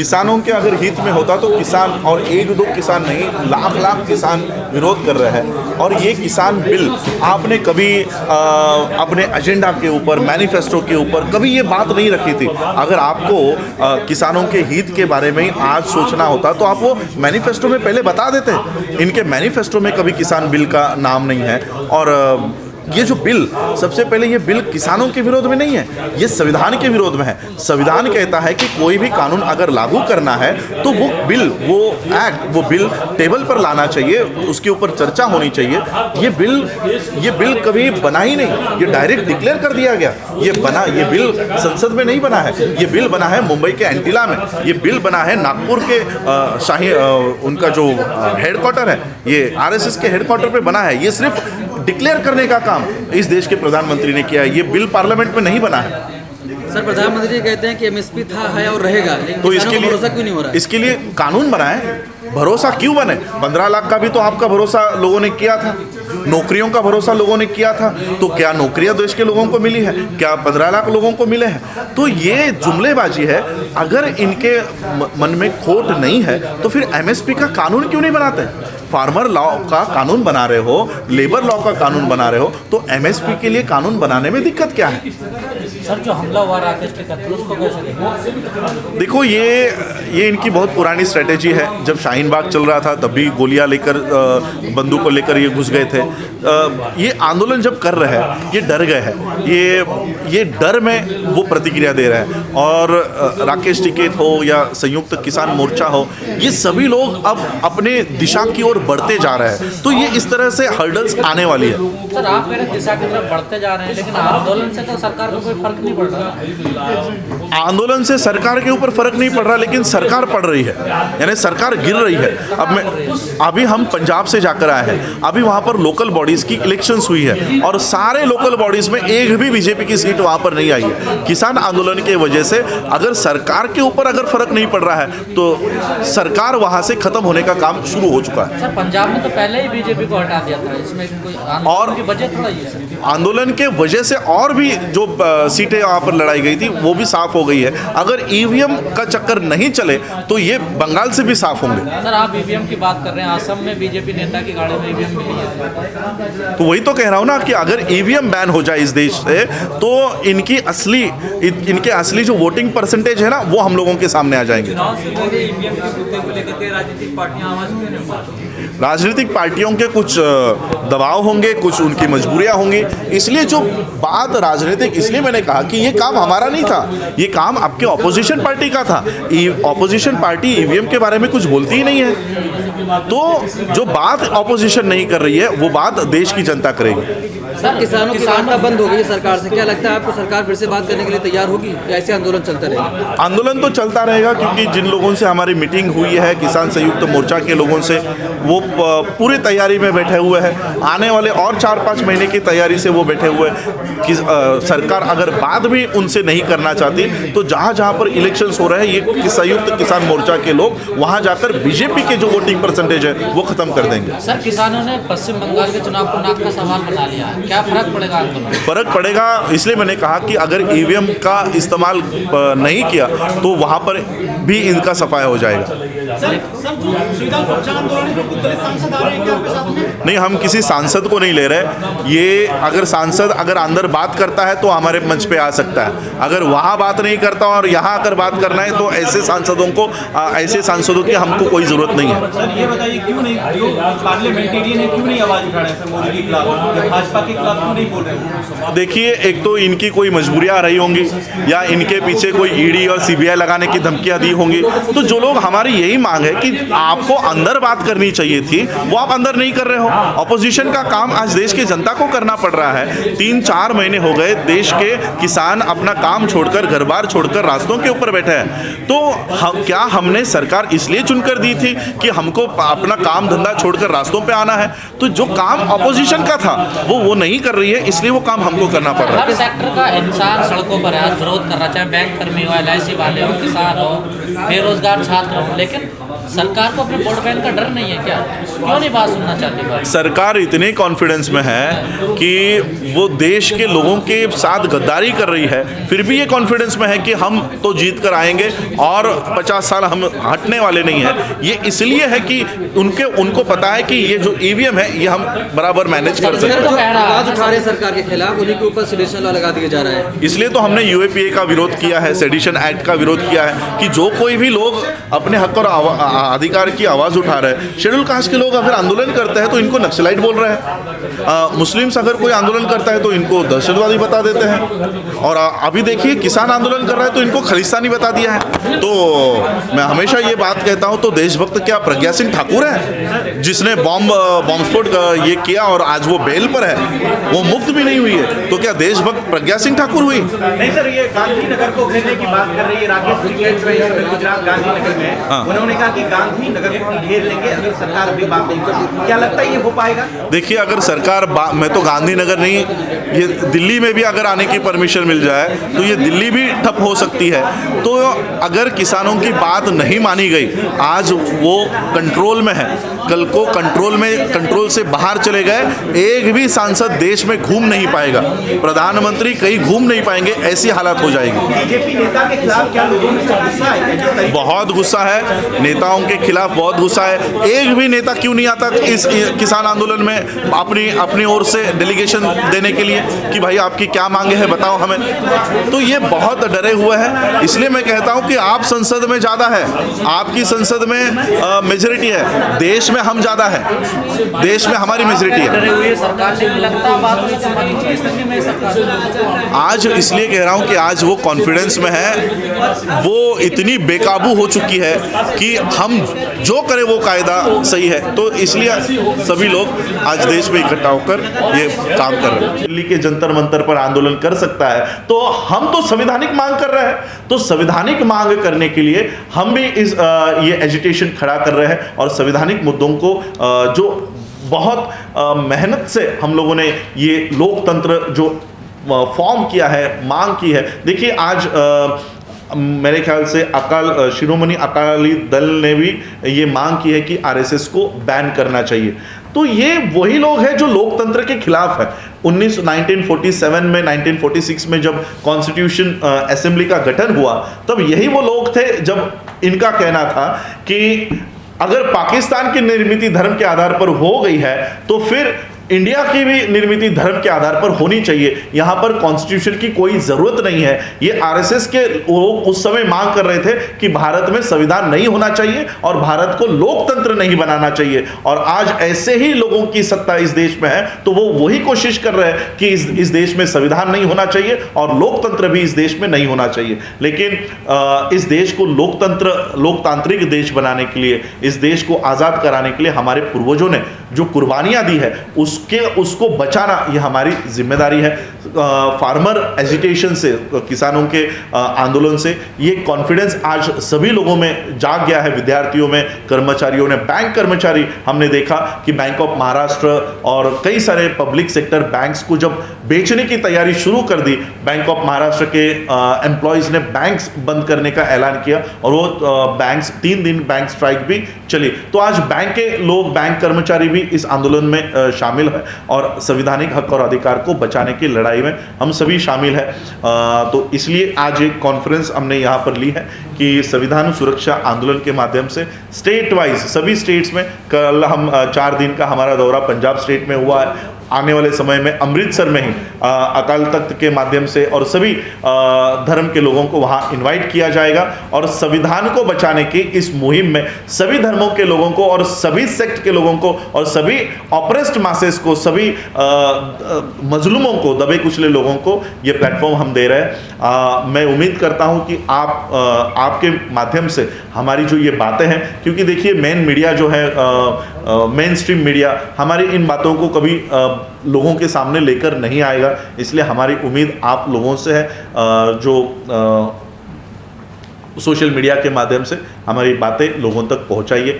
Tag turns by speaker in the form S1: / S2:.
S1: किसानों के अगर हित में होता तो किसान, और एक दो किसान नहीं, लाख लाख किसान विरोध कर रहे हैं। और ये किसान बिल आपने कभी अपने एजेंडा के ऊपर, मैनिफेस्टो के ऊपर कभी ये बात नहीं रखी थी। अगर आपको किसानों के हित के बारे में आज सोचना होता तो आप वो मैनिफेस्टो में पहले बता देते। इनके मैनिफेस्टो में कभी किसान बिल का नाम नहीं है। और ये जो बिल, सबसे पहले ये बिल किसानों के विरोध में नहीं है, ये संविधान के विरोध में है। संविधान कहता है कि कोई भी कानून अगर लागू करना है तो वो बिल, वो एक्ट, वो बिल टेबल पर लाना चाहिए, उसके ऊपर चर्चा होनी चाहिए। ये बिल कभी बना ही नहीं, ये डायरेक्ट डिक्लेयर कर दिया गया। ये बिल संसद में नहीं बना है, ये बिल बना है मुंबई के एंटीला में, ये बिल बना है नागपुर के शाही उनका जो हेडक्वार्टर है, ये आरएसएस के हेडक्वार्टर पे बना है। ये सिर्फ डिक्लेयर करने का काम इस देश के प्रधानमंत्री ने किया है, ये बिल पार्लियामेंट में नहीं बना है।
S2: सर, प्रधानमंत्री जी कहते हैं कि एमएसपी था, है और रहेगा,
S1: तो इसके लिए
S2: भरोसा क्यों नहीं हो रहा है?
S1: इसके लिए कानून बनाए। भरोसा क्यों बने? 15 लाख का भी तो आपका भरोसा लोगों ने किया था, नौकरियों का भरोसा लोगों ने किया था। तो क्या नौकरियां देश के लोगों को मिली है? क्या 15 लाख लोगों को मिले हैं? तो ये जुमलेबाजी है। अगर इनके मन में खोट नहीं है तो फिर एमएसपी का कानून क्यों नहीं बनाते? फार्मर लॉ का कानून बना रहे हो, लेबर लॉ का कानून बना रहे हो, तो एमएसपी के लिए कानून बनाने में दिक्कत क्या है?
S3: सर, जो हमला हुआ राकेश टिकैत पर, उसको कैसे देखो?
S1: देखो, ये इनकी बहुत पुरानी स्ट्रेटेजी है। जब शाहीन बाग चल रहा था तब भी गोलियां लेकर, बंदूक को लेकर ये घुस गए थे। ये आंदोलन जब कर रहे हैं, ये डर गए हैं, ये डर में वो प्रतिक्रिया दे रहे हैं। और राकेश टिकैत हो या संयुक्त किसान मोर्चा हो, ये सभी लोग अब अपने दिशा की ओर बढ़ते जा रहे हैं। तो ये इस तरह से हर्डल्स आने वाली है।
S3: सर, आप मेरे दिशा की तरफ बढ़ते जा रहे हैं, लेकिन आंदोलन से तो सरकार को कोई फर्क नहीं पड़ रहा।
S1: आंदोलन से सरकार के ऊपर फर्क नहीं पड़ रहा, लेकिन सरकार पड़ रही है, यानी सरकार गिर रही है। अभी हम पंजाब से जाकर आए हैं, अभी वहाँ पर लोकल बॉडीज़ की इलेक्शंस हुई है और सारे लोकल बॉडीज़ में एक भी बीजेपी की सीट वहाँ पर नहीं आई है। किसान आंदोलन की वजह से अगर सरकार के ऊपर अगर फर्क नहीं पड़ रहा है तो सरकार वहाँ से खत्म होने का काम शुरू हो चुका है।
S3: सर, पंजाब में तो पहले ही बीजेपी को हटा दिया था, इसमें कोई आंदोलन की वजह थोड़ा ये सर।
S1: आंदोलन के वजह से और भी जो सीटें वहाँ पर लड़ाई गई थी वो भी साफ हो गई है। अगर ईवीएम का चक्कर नहीं चले तो ये बंगाल से भी साफ होंगे।
S3: सर, आप ईवीएम की बात कर रहे हैं, असम में बीजेपी नेता की गाड़ी में ईवीएम मिली है।
S1: तो वही तो कह रहा हूँ ना कि अगर ईवीएम बैन हो जाए इस देश से तो इनके असली जो वोटिंग परसेंटेज है ना, वो हम लोगों के सामने आ जाएंगे। राजनीतिक पार्टियों के कुछ दबाव होंगे, कुछ उनकी मजबूरियां होंगी। इसलिए जो बात राजनीतिक, इसलिए मैंने कहा कि ये काम हमारा नहीं था, ये काम आपके ऑपोजिशन पार्टी का था। ऑपोजिशन पार्टी ईवीएम के बारे में कुछ बोलती ही नहीं है। तो जो बात ऑपोजिशन नहीं कर रही है वो बात देश की जनता करेगी।
S2: सर, किसानों की वार्ता बंद हो गई सरकार से, क्या लगता है आपको सरकार फिर से बात करने के लिए तैयार होगी या ऐसे आंदोलन चलता रहेगा?
S1: आंदोलन तो चलता रहेगा, क्योंकि जिन लोगों से हमारी मीटिंग हुई है, किसान संयुक्त मोर्चा के लोगों से, वो पूरी तैयारी में बैठे हुए हैं। आने वाले और 4-5 महीने की तैयारी से वो बैठे हुए हैं कि सरकार अगर बात भी उनसे नहीं करना चाहती तो जहाँ जहाँ पर इलेक्शंस हो रहे हैं, ये संयुक्त किसान मोर्चा के लोग वहाँ जाकर बीजेपी के जो वोटिंग परसेंटेज है वो खत्म कर देंगे।
S3: सर, किसानों ने पश्चिम बंगाल के चुनाव को नाक का सवाल बना लिया है, क्या फर्क पड़ेगा आंदोलन?
S1: फर्क पड़ेगा, इसलिए मैंने कहा कि अगर ईवीएम का इस्तेमाल नहीं किया तो वहाँ पर भी इनका सफाया हो जाएगा। नहीं, हम किसी सांसद को नहीं ले रहे। ये अगर सांसद अगर अंदर बात करता है तो हमारे मंच पे आ सकता है, अगर वहाँ बात नहीं करता और यहाँ आकर बात करना है तो ऐसे सांसदों की हमको कोई जरूरत नहीं है।
S4: सर, ये बताइए क्यों नहीं, जो पार्लियामेंटेरियन है क्यों नहीं आवाज उठा रहे हैं सर मोदी के खिलाफ, भाजपा के खिलाफ क्यों नहीं बोल रहे हैं?
S1: देखिए, एक तो इनकी कोई मजबूरियां आ रही होंगी या इनके पीछे कोई ईडी और सीबीआई लगाने की धमकियां दी होंगी। तो जो लोग, हमारी यही मांग है कि आपको अंदर बात करनी चाहिए थी, वो आप अंदर नहीं कर रहे हो। ऑपोजिशन का काम आज देश की जनता को करना पड़ रहा है। 3-4 महीने हो गए देश के किसान अपना काम छोड़कर, घर बार छोड़कर रास्तों के ऊपर बैठे हैं। तो क्या हमने सरकार इसलिए चुनकर दी थी कि हमको अपना काम धंधा छोड़कर रास्तों पे आना है? तो जो काम ऑपोजिशन का था वो नहीं कर रही है, इसलिए वो काम हमको करना पड़ रहा है।
S3: हर सेक्टर का इंसान सड़कों पर आज विरोध कर रहा है, चाहे बैंक कर्मी हो, LIC वाले हो, किसान हो, बेरोजगार छात्र हो, लेकिन सरकार को अपने वोट बैंक का डर नहीं है क्या? क्यों नहीं बात सुनना चाहती भाई?
S1: सरकार इतने कॉन्फिडेंस में है कि वो देश के लोगों के साथ गद्दारी कर रही है, फिर भी ये कॉन्फिडेंस में है कि हम तो जीत कर आएंगे और 50 साल हम हटने वाले नहीं हैं। ये इसलिए है कि उनको पता है कि ये जो ईवीएम है ये हम बराबर मैनेज कर सकते हैं।
S2: जो आवाज उठा रहे हैं सरकार के खिलाफ, उन्हीं के ऊपर सेडिशन लॉ लगा दिया जा रहा है।
S1: इसलिए तो हमने यूएपीए का विरोध किया है, सेडिशन एक्ट का विरोध किया है कि जो कोई भी लोग अपने हक और अधिकार की आवाज़ उठा रहे हैं, शेड्यूल कास्ट के लोग अगर आंदोलन करते हैं तो इनको नक्सलाइट बोल रहे हैं, मुस्लिम्स अगर कोई आंदोलन करता है तो इनको दहशतवादी बता देते हैं, और अभी देखिए किसान आंदोलन कर रहा है तो इनको खालिस्तानी बता दिया है। तो मैं हमेशा ये बात कहता हूँ, तो देशभक्त क्या प्रज्ञा सिंह ठाकुर है जिसने बॉम्ब स्फोट ये किया और आज वो बेल पर है, वो मुक्त भी नहीं हुई है, तो क्या देशभक्त प्रज्ञा सिंह ठाकुर हुई?
S4: नहीं सर, ये गांधीनगर को घेरने की बात कर रही है राकेश सिंह गुजरात गांधीनगर में। उन्होंने कहा कि गांधीनगर को हम घेर लेंगे अगर सरकार अभी बात नहीं करती। क्या लगता है ये हो पाएगा?
S1: देखिए, अगर सरकार मैं तो गांधीनगर नहीं, ये दिल्ली में भी अगर आने की परमिशन मिल जाए तो ये दिल्ली भी ठप हो सकती है। तो अगर किसानों की बात नहीं मानी गई, आज वो कंट्रोल में है, कल को कंट्रोल से बाहर चले गए, एक भी सांसद देश में घूम नहीं पाएगा, प्रधानमंत्री कहीं घूम नहीं पाएंगे, ऐसी हालत हो जाएगी।
S4: बीजेपी नेता के खिलाफ क्या लोगों में गुस्सा है?
S1: बहुत गुस्सा है, नेताओं के खिलाफ बहुत गुस्सा है। एक भी नेता क्यों नहीं आता इस किसान आंदोलन में अपनी ओर से डेलीगेशन देने के लिए कि भाई आपकी क्या मांगे हैं बताओ हमें। तो ये बहुत डरे हुए हैं। इसलिए मैं कहता हूं कि आप संसद में ज़्यादा है, आपकी संसद में मेजॉरिटी है, देश में हम ज़्यादा है, देश में हमारी मेजॉरिटी है।
S3: डरे हुए सरकार से नहीं लगता बात हुई तो बनी थी इस तरीके में सरकार।
S1: आज इसलिए कह रहा हूं कि आज वो कॉन्फिडेंस में है, वो इतनी बेकाबू हो चुकी है कि हम जो करें वो कायदा सही है। तो इसलिए सभी लोग आज देश में इकट्ठा होकर ये काम कर रहे हैं। दिल्ली के जंतर मंतर पर आंदोलन कर सकता है, तो हम तो संवैधानिक मांग कर रहे हैं, तो संवैधानिक मांग करने के लिए हम भी ये एजिटेशन खड़ा कर रहे हैं और संवैधानिक मुद्दों को जो बहुत मेहनत से हम लोगों ने ये लोकतंत्र जो फॉर्म किया है, मांग की है। देखिए आज मेरे ख्याल से शिरोमणि अकाली दल ने भी ये मांग की है कि आरएसएस को बैन करना चाहिए। तो ये वही लोग हैं जो लोकतंत्र के खिलाफ है। 1947 में 1946 में जब कॉन्स्टिट्यूशन असेंबली का गठन हुआ, तब यही वो लोग थे जब इनका कहना था कि अगर पाकिस्तान की निर्मित धर्म के आधार पर हो गई है तो फिर इंडिया की भी निर्मित धर्म के आधार पर होनी चाहिए, यहाँ पर कॉन्स्टिट्यूशन की कोई जरूरत नहीं है। ये आरएसएस के लोग उस समय मांग कर रहे थे कि भारत में संविधान नहीं होना चाहिए और भारत को लोकतंत्र नहीं बनाना चाहिए, और आज ऐसे ही लोगों की सत्ता इस देश में है, तो वो वही कोशिश कर रहे हैं कि इस देश में संविधान नहीं होना चाहिए और लोकतंत्र भी इस देश में नहीं होना चाहिए। लेकिन इस देश को लोकतांत्रिक देश बनाने के लिए, इस देश को आज़ाद कराने के लिए हमारे पूर्वजों ने जो कुर्बानियाँ दी है उसको बचाना ये हमारी जिम्मेदारी है। फार्मर एजिटेशन से, किसानों के आंदोलन से ये कॉन्फिडेंस आज सभी लोगों में जाग गया है, विद्यार्थियों में, कर्मचारियों ने। बैंक कर्मचारी हमने देखा कि बैंक ऑफ महाराष्ट्र और कई सारे पब्लिक सेक्टर बैंक्स को जब बेचने की तैयारी शुरू कर दी, बैंक ऑफ महाराष्ट्र के एम्प्लॉयज़ ने बैंक्स बंद करने का ऐलान किया और वो बैंक्स 3 दिन बैंक स्ट्राइक भी चली। तो आज बैंक के लोग, बैंक कर्मचारी भी इस आंदोलन में शामिल है और संवैधानिक हक और अधिकार को बचाने की लड़ाई में हम सभी शामिल हैं। तो इसलिए आज एक कॉन्फ्रेंस हमने यहाँ पर ली है कि संविधान सुरक्षा आंदोलन के माध्यम से स्टेट वाइज सभी स्टेट्स में, कल हम 4 दिन का हमारा दौरा पंजाब स्टेट में हुआ है, आने वाले समय में अमृतसर में ही अकाल तख्त के माध्यम से और सभी धर्म के लोगों को वहाँ इनवाइट किया जाएगा और संविधान को बचाने की इस मुहिम में सभी धर्मों के लोगों को और सभी सेक्ट के लोगों को और सभी ऑप्रेस्ड मासेस को, सभी मजलूमों को, दबे कुचले लोगों को ये प्लेटफॉर्म हम दे रहे हैं। मैं उम्मीद करता हूँ कि आपके माध्यम से हमारी जो ये बातें हैं, क्योंकि देखिए मेन मीडिया जो है, मेन स्ट्रीम मीडिया हमारी इन बातों को कभी लोगों के सामने लेकर नहीं आएगा, इसलिए हमारी उम्मीद आप लोगों से है जो सोशल मीडिया के माध्यम से हमारी बातें लोगों तक पहुंचाइए।